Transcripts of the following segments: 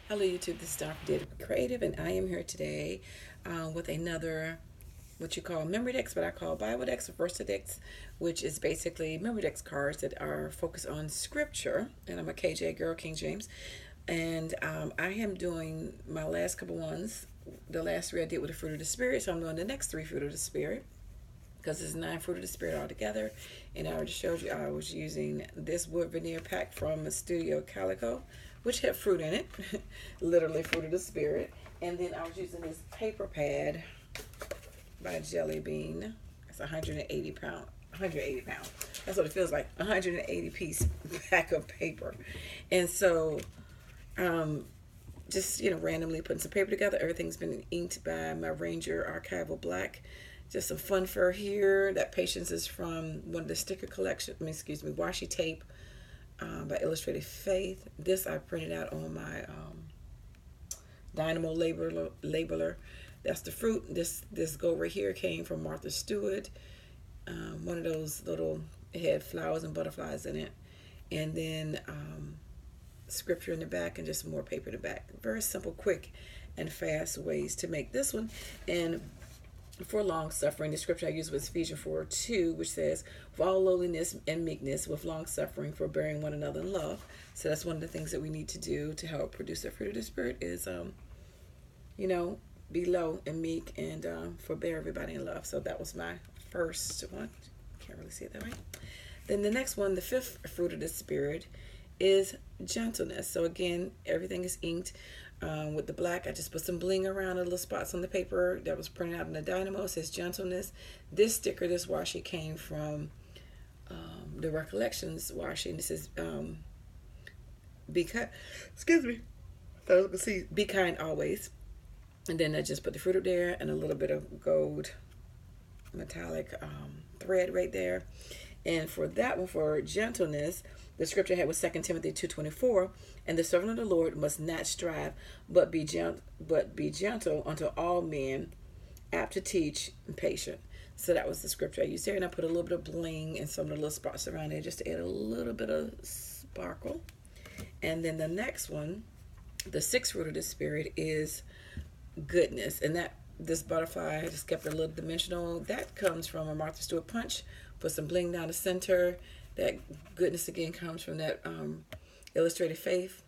Hello YouTube, this is DaretoBeCreative, and I am here today with another, what you call Memorydex, but I call Bibledex or Versadex, which is basically Memorydex cards that are focused on scripture. And I'm a KJ girl, King James. And I am doing my last couple ones. The last three I did with the fruit of the spirit, so I'm doing the next three fruit of the spirit, because it's 9 fruit of the spirit altogether. And I already showed you I was using this wood veneer pack from Studio Calico, which had fruit in it, literally fruit of the spirit. And then I was using this paper pad by Jelly Bean. It's 180 pound. 180 pounds. That's what it feels like. 180 piece pack of paper. And so just randomly putting some paper together. Everything's been inked by my Ranger Archival Black. Just some fun fur here. That Patience is from one of the sticker collection. Washi tape by Illustrated Faith. This I printed out on my Dynamo labeler. That's the fruit. This gold right here came from Martha Stewart. One of those little, it had flowers and butterflies in it. And then scripture in the back and just some more paper in the back. Very simple, quick, and fast ways to make this one. And for long suffering, the scripture I used was Ephesians 4:2, which says, "For all lowliness and meekness, with long suffering, for bearing one another in love." So that's one of the things that we need to do to help produce the fruit of the spirit is, be low and meek and forbear everybody in love. So that was my first one. Can't really see it that way. Then the next one, the fifth fruit of the spirit, is gentleness. So again, everything is inked. With the black, I just put some bling around the little spots on the paper that was printed out in the Dynamo. It says gentleness. This sticker, this washi, came from the Recollections washi. And this is be kind. Excuse me. Thought I was gonna see be kind always. And then I just put the fruit up there and a little bit of gold metallic thread right there. And for that one, for gentleness, the scripture I had was 2 Timothy 2:24, and the servant of the Lord must not strive, but be gentle unto all men, apt to teach, and patient. So that was the scripture I used there, and I put a little bit of bling and some of the little spots around there just to add a little bit of sparkle. And then the next one, the sixth fruit of the spirit, is goodness, and that this butterfly I just kept a little dimensional. That comes from a Martha Stewart punch. Put some bling down the center. That goodness again comes from that Illustrated Faith,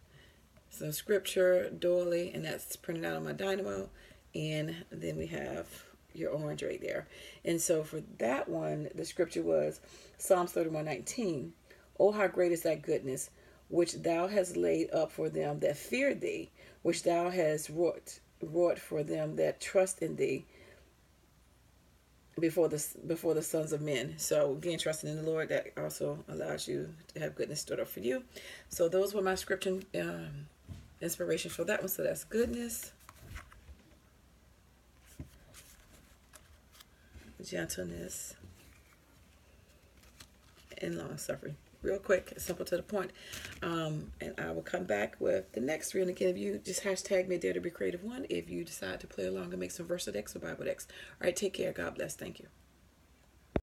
some scripture, doily, and that's printed out on my Dynamo. And then we have your orange right there. And so for that one, the scripture was Psalms 31:19. "Oh, how great is thy goodness, which thou hast laid up for them that fear thee, which thou hast wrought for them that trust in thee before the sons of men." So again, trusting in the Lord, that also allows you to have goodness stored up for you. So those were my scripture inspirations for that one. So that's goodness, gentleness, and long suffering. Real quick, simple to the point. And I will come back with the next three. And again, if you just hashtag me DaretoBeCreative1 if you decide to play along and make some Versadex or Bibledex. All right, take care. God bless. Thank you.